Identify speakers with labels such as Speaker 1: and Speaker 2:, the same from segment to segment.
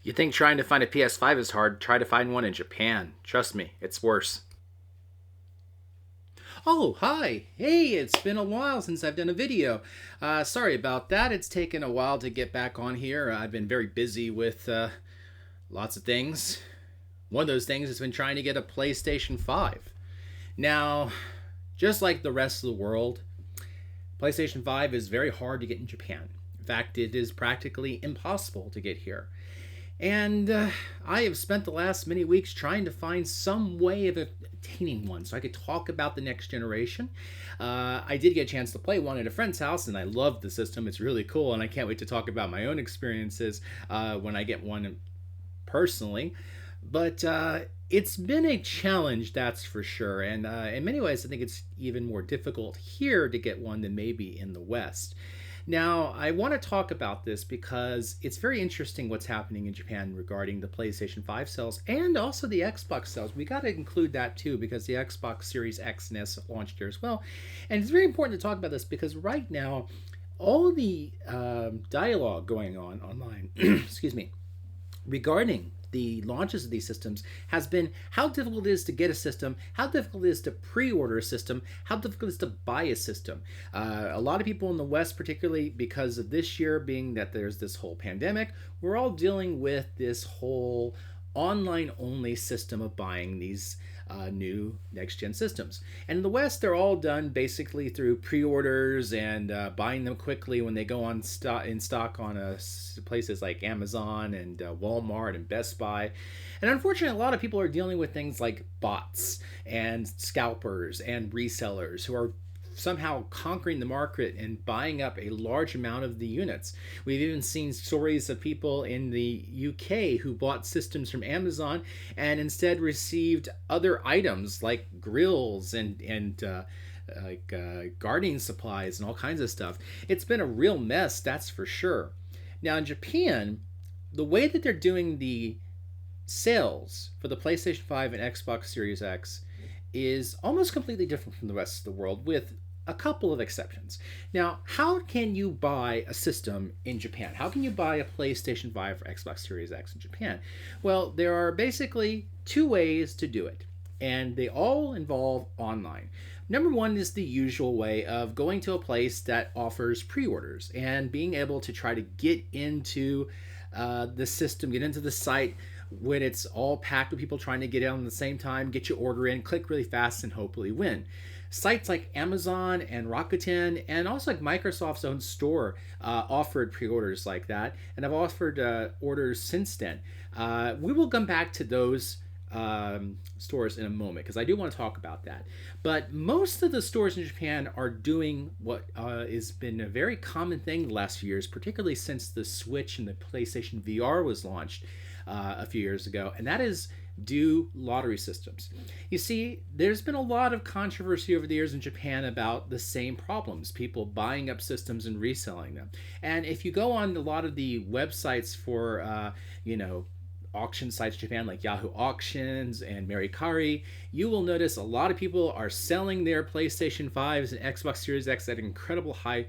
Speaker 1: You think trying to find a PS5 is hard? Try to find one in Japan. Trust me, it's worse.
Speaker 2: Oh, hi. Hey, it's been a while since I've done a video. Sorry about that. It's taken a while to get back on here. I've been very busy with lots of things. One of those things has been trying to get a PlayStation 5. Now, just like the rest of the world, PlayStation 5 is very hard to get in Japan. In fact, it is practically impossible to get here. And I have spent the last many weeks trying to find some way of obtaining one so I could talk about the next generation. I did get a chance to play one at a friend's house, and I loved the system. It's really cool, and I can't wait to talk about my own experiences when I get one personally. But it's been a challenge, that's for sure. And in many ways, I think it's even more difficult here to get one than maybe in the West. Now, I want to talk about this because it's very interesting what's happening in Japan regarding the PlayStation 5 sales and also the Xbox sales. We got to include that too because the Xbox Series X and S launched here as well. And it's very important to talk about this because right now, all the dialogue going on online, excuse me, regarding the launches of these systems has been how difficult it is to get a system, how difficult it is to pre-order a system, how difficult it is to buy a system. A lot of people in the West, particularly because of this year being that there's this whole pandemic, we're all dealing with this whole online only system of buying these new next gen systems. And in the West, they're all done basically through pre-orders and buying them quickly when they go on in stock on places like Amazon and Walmart and Best Buy. And unfortunately, a lot of people are dealing with things like bots and scalpers and resellers who are somehow conquering the market and buying up a large amount of the units. We've even seen stories of people in the UK who bought systems from Amazon and instead received other items like grills and gardening supplies and all kinds of stuff. It's been a real mess, that's for sure. Now in Japan, the way that they're doing the sales for the PlayStation 5 and Xbox Series X is almost completely different from the rest of the world, with a couple of exceptions. Now, how can you buy a system in Japan? How can you buy a PlayStation 5 or Xbox Series X in Japan? Well, there are basically two ways to do it, and they all involve online. Number one is the usual way of going to a place that offers pre-orders and being able to try to get into the system, get into the site when it's all packed with people trying to get in at the same time, get your order in, click really fast, and hopefully win. Sites like Amazon and Rakuten and also like Microsoft's own store offered pre-orders like that, and I've offered orders since then. We will come back to those stores in a moment because I do want to talk about that. But most of the stores in Japan are doing what has been a very common thing the last few years, particularly since the Switch and the PlayStation VR was launched a few years ago, and that is do lottery systems. You see, there's been a lot of controversy over the years in Japan about the same problems, people buying up systems and reselling them. And if you go on a lot of the websites for, auction sites in Japan like Yahoo Auctions and Mercari, you will notice a lot of people are selling their PlayStation 5s and Xbox Series X at incredible high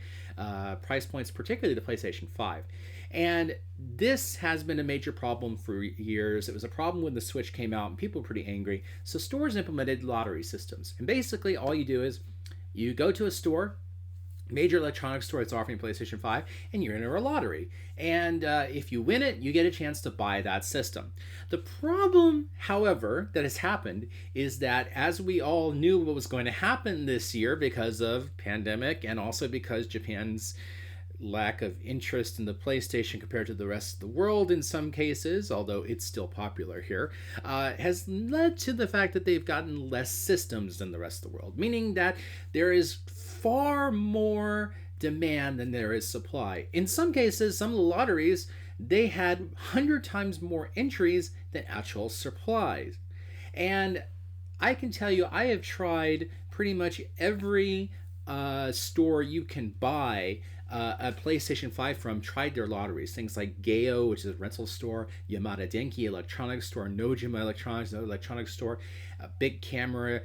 Speaker 2: price points, particularly the PlayStation 5. And this has been a major problem for years. It was a problem when the Switch came out and people were pretty angry. So stores implemented lottery systems. And basically all you do is you go to a store, major electronics store that's offering PlayStation 5, and you enter a lottery. And if you win it, you get a chance to buy that system. The problem, however, that has happened is that as we all knew what was going to happen this year because of pandemic and also because Japan's lack of interest in the PlayStation compared to the rest of the world in some cases, although it's still popular here, has led to the fact that they've gotten less systems than the rest of the world, meaning that there is far more demand than there is supply. In some cases, some of the lotteries, they had 100 times more entries than actual supplies. And I can tell you, I have tried pretty much every store you can buy a PlayStation 5 from, tried their lotteries. Things like Gayo, which is a rental store, Yamada Denki Electronics Store, Nojima Electronics, another electronics store, Big Camera,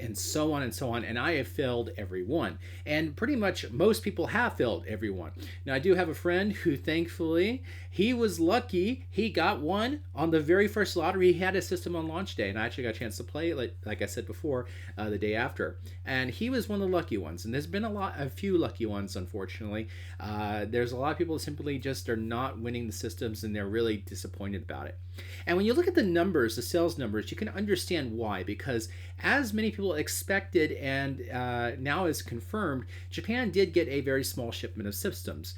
Speaker 2: and so on and so on. And I have failed every one. And pretty much most people have failed every one. Now, I do have a friend who thankfully he was lucky. He got one on the very first lottery. He had a system on launch day, and I actually got a chance to play it, like I said before, the day after. And he was one of the lucky ones. And there's been a few lucky ones, unfortunately. There's a lot of people that simply just are not winning the systems, and they're really disappointed about it. And when you look at the numbers, the sales numbers, you can understand why. Because as many people expected and now is confirmed, Japan did get a very small shipment of systems.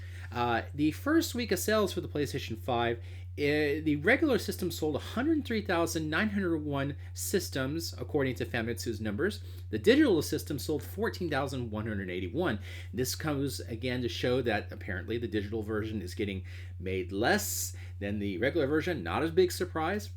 Speaker 2: The first week of sales for the PlayStation 5, the regular system sold 103,901 systems, according to Famitsu's numbers. The digital system sold 14,181. This comes again to show that apparently the digital version is getting made less than the regular version. Not a big surprise.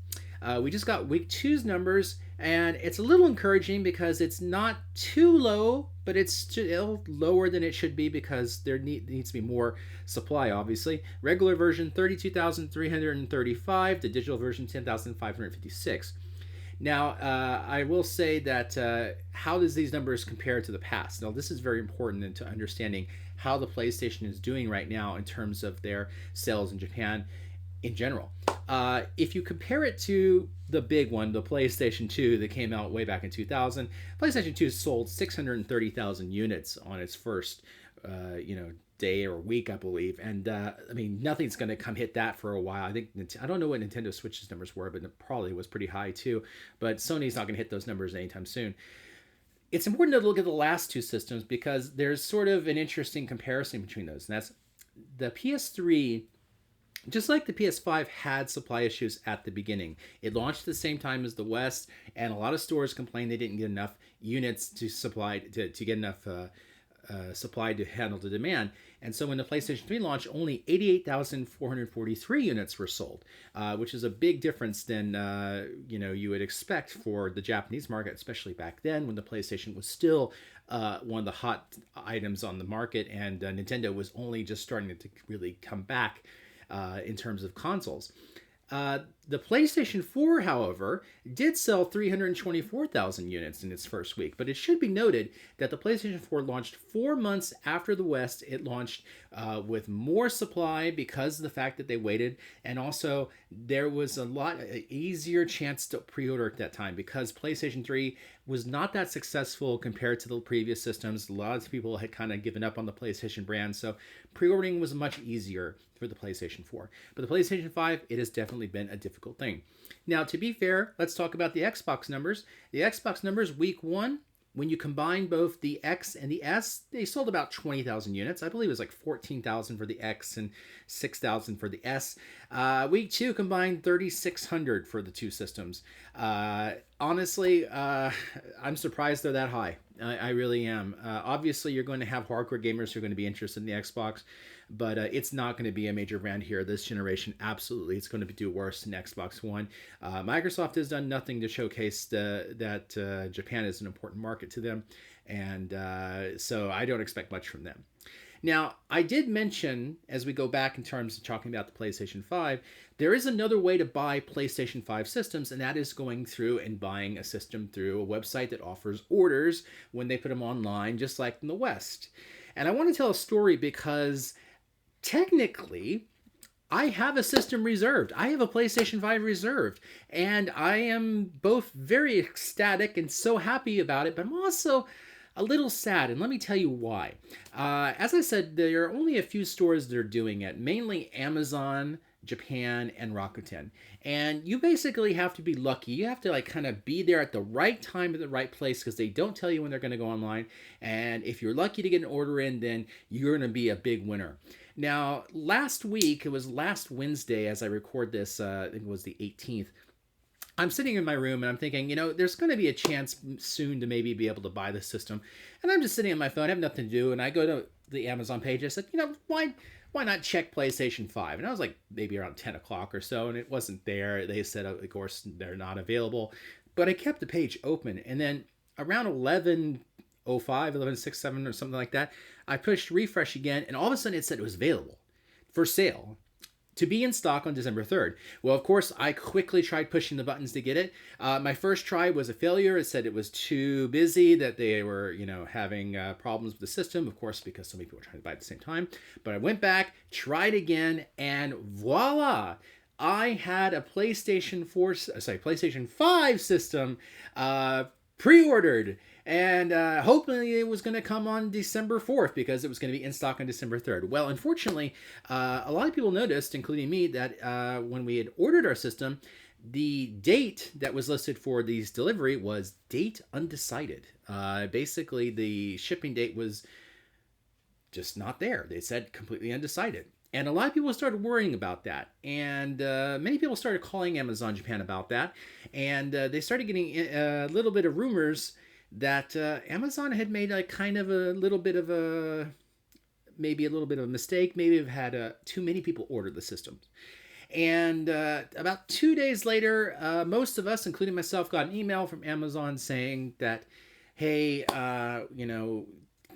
Speaker 2: We just got week two's numbers, and it's a little encouraging because it's not too low, but it's still lower than it should be because there needs to be more supply, obviously. Regular version 32,335, the digital version 10,556. Now, I will say that how does these numbers compare to the past? Now, this is very important into understanding how the PlayStation is doing right now in terms of their sales in Japan in general. If you compare it to the big one, the PlayStation 2 that came out way back in 2000, PlayStation 2 sold 630,000 units on its first, day or week, I believe. And I mean, nothing's going to come hit that for a while. I don't know what Nintendo Switch's numbers were, but it probably was pretty high too. But Sony's not going to hit those numbers anytime soon. It's important to look at the last two systems because there's sort of an interesting comparison between those. And that's the PS3. Just like the PS5 had supply issues at the beginning. It launched at the same time as the West, and a lot of stores complained they didn't get enough units to supply to get enough supply to handle the demand. And so when the PlayStation 3 launched, only 88,443 units were sold, which is a big difference than you would expect for the Japanese market, especially back then when the PlayStation was still one of the hot items on the market, and Nintendo was only just starting to really come back in terms of consoles. The PlayStation 4, however, did sell 324,000 units in its first week, but it should be noted that the PlayStation 4 launched 4 months after the West. It launched with more supply because of the fact that they waited, and also there was a lot easier chance to pre-order at that time because PlayStation 3 was not that successful compared to the previous systems. A lot of people had kind of given up on the PlayStation brand, so pre-ordering was much easier for the PlayStation 4. But the PlayStation 5, it has definitely been a difficult thing. Now, to be fair, let's talk about the Xbox numbers. The Xbox numbers, week one, when you combine both the X and the S, they sold about 20,000 units. I believe it was like 14,000 for the X and 6,000 for the S. Week two combined 3,600 for the two systems. Honestly, I'm surprised they're that high. I really am. Obviously, you're going to have hardcore gamers who are going to be interested in the Xbox, but it's not going to be a major brand here this generation. Absolutely, it's going to do worse than Xbox One. Microsoft has done nothing to showcase that Japan is an important market to them, and so I don't expect much from them. Now, I did mention, as we go back in terms of talking about the PlayStation 5, there is another way to buy PlayStation 5 systems, and that is going through and buying a system through a website that offers orders when they put them online, just like in the West. And I want to tell a story because technically, I have a system reserved. I have a PlayStation 5 reserved, and I am both very ecstatic and so happy about it, but I'm also a little sad, and let me tell you why. As I said, there are only a few stores that are doing it, mainly Amazon, Japan, and Rakuten. And you basically have to be lucky. You have to kind of be there at the right time at the right place because they don't tell you when they're going to go online. And if you're lucky to get an order in, then you're going to be a big winner. Now, last week, it was last Wednesday as I record this, I think it was the 18th, I'm sitting in my room and I'm thinking, there's going to be a chance soon to maybe be able to buy this system. And I'm just sitting on my phone, I have nothing to do, and I go to the Amazon page. I said, why not check PlayStation 5? And I was like maybe around 10 o'clock or so, and it wasn't there. They said, of course, they're not available. But I kept the page open, and then around 11:05, 11:07 or something like that, I pushed refresh again, and all of a sudden it said it was available for sale to be in stock on December 3rd. Well, of course, I quickly tried pushing the buttons to get it. My first try was a failure. It said it was too busy, that they were, having problems with the system, of course, because so many people were trying to buy at the same time. But I went back, tried again, and voila! I had a PlayStation 5 system pre-ordered, and hopefully it was going to come on December 4th because it was going to be in stock on December 3rd. Well, unfortunately, a lot of people noticed, including me, that when we had ordered our system, the date that was listed for these delivery was date undecided. Basically, the shipping date was just not there. They said completely undecided. And a lot of people started worrying about that. And many people started calling Amazon Japan about that. And they started getting a little bit of rumors that Amazon had made maybe a little bit of a mistake. Maybe have had too many people order the system. And about 2 days later, most of us, including myself, got an email from Amazon saying that, hey,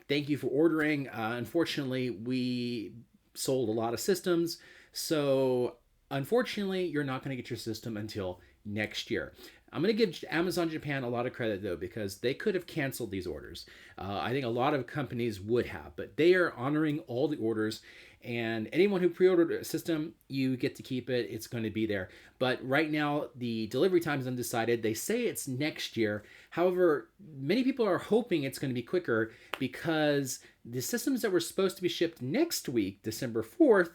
Speaker 2: thank you for ordering. Unfortunately, we sold a lot of systems, so unfortunately you're not going to get your system until next year. I'm going to give Amazon Japan a lot of credit though, because they could have canceled these orders. I think a lot of companies would have, but they are honoring all the orders, and anyone who pre-ordered a system, you get to keep it. It's going to be there. But right now, the delivery time is undecided. They say it's next year. However, many people are hoping it's going to be quicker, because the systems that were supposed to be shipped next week, December 4th,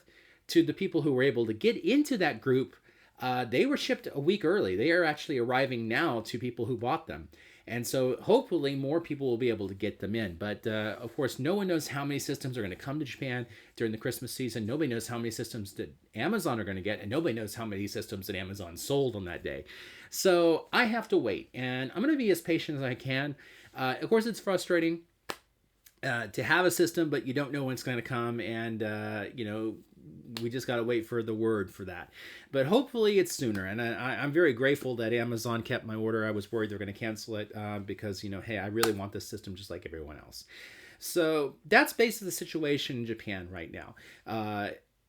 Speaker 2: to the people who were able to get into that group, they were shipped a week early. They are actually arriving now to people who bought them. And so hopefully more people will be able to get them in. But of course, no one knows how many systems are going to come to Japan during the Christmas season. Nobody knows how many systems that Amazon are going to get. And nobody knows how many systems that Amazon sold on that day. So I have to wait. And I'm going to be as patient as I can. Of course, it's frustrating to have a system, but you don't know when it's going to come. And, we just got to wait for the word for that. But hopefully it's sooner. And I'm very grateful that Amazon kept my order. I was worried they're going to cancel it because, hey, I really want this system just like everyone else. So that's basically the situation in Japan right now.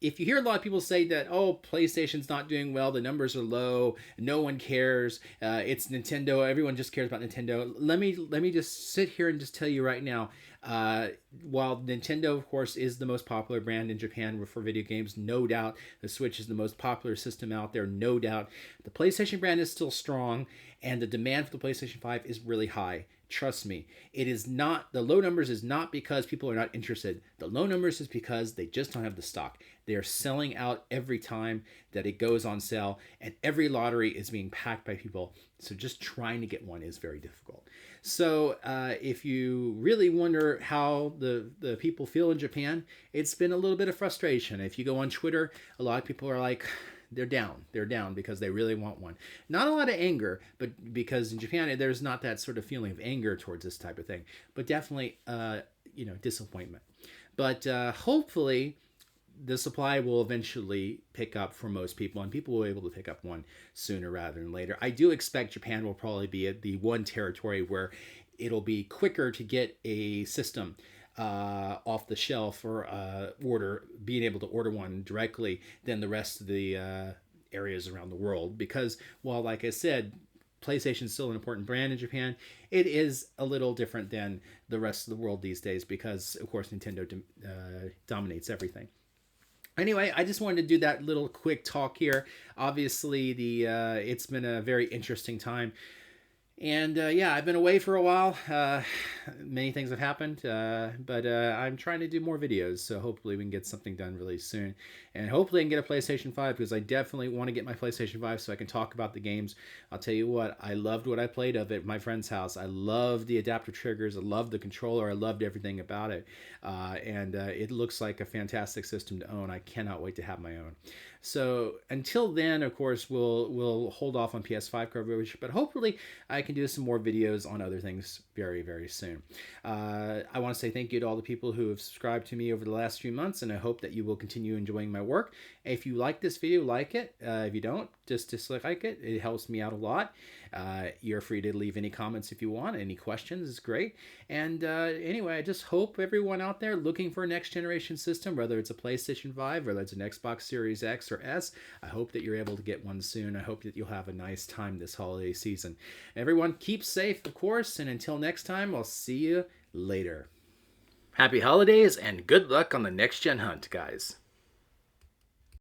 Speaker 2: If you hear a lot of people say that, oh, PlayStation's not doing well, the numbers are low, no one cares, it's Nintendo, everyone just cares about Nintendo. Let me just sit here and just tell you right now, while Nintendo, of course, is the most popular brand in Japan for video games, no doubt, the Switch is the most popular system out there, no doubt, the PlayStation brand is still strong, and the demand for the PlayStation 5 is really high. Trust me, it is not, the low numbers is not because people are not interested. The low numbers is because they just don't have the stock. They are selling out every time that it goes on sale, and every lottery is being packed by people. So just trying to get one is very difficult. So if you really wonder how the people feel in Japan, it's been a little bit of frustration. If you go on Twitter, a lot of people are like, they're down because they really want one. Not a lot of anger, but because in Japan there's not that sort of feeling of anger towards this type of thing, but definitely disappointment. But hopefully the supply will eventually pick up for most people, and people will be able to pick up one sooner rather than later. I do expect Japan will probably be at the one territory where it'll be quicker to get a system off the shelf or being able to order one directly than the rest of the areas around the world. Because while, like I said, PlayStation is still an important brand in Japan, it is a little different than the rest of the world these days because, of course, Nintendo dominates everything. Anyway, I just wanted to do that little quick talk here. Obviously, it's been a very interesting time. And yeah, I've been away for a while. Many things have happened, but I'm trying to do more videos, so hopefully we can get something done really soon. And hopefully I can get a PlayStation 5, because I definitely want to get my PlayStation 5 so I can talk about the games. I'll tell you what, I loved what I played of it at my friend's house. I loved the adaptive triggers. I loved the controller. I loved everything about it. And it looks like a fantastic system to own. I cannot wait to have my own. So until then, of course, we'll hold off on PS5 coverage, but hopefully I can do some more videos on other things very, very soon. I want to say thank you to all the people who have subscribed to me over the last few months, and I hope that you will continue enjoying my work. If you like this video, like it. If you don't, just dislike it. It helps me out a lot. You're free to leave any comments if you want. Any questions is great. And anyway, I just hope everyone out there looking for a next generation system, whether it's a PlayStation 5, whether it's an Xbox Series X or S, I hope that you're able to get one soon. I hope that you'll have a nice time this holiday season. Everyone, keep safe, of course, and until next time, I'll see you later.
Speaker 1: Happy holidays and good luck on the next gen hunt, guys.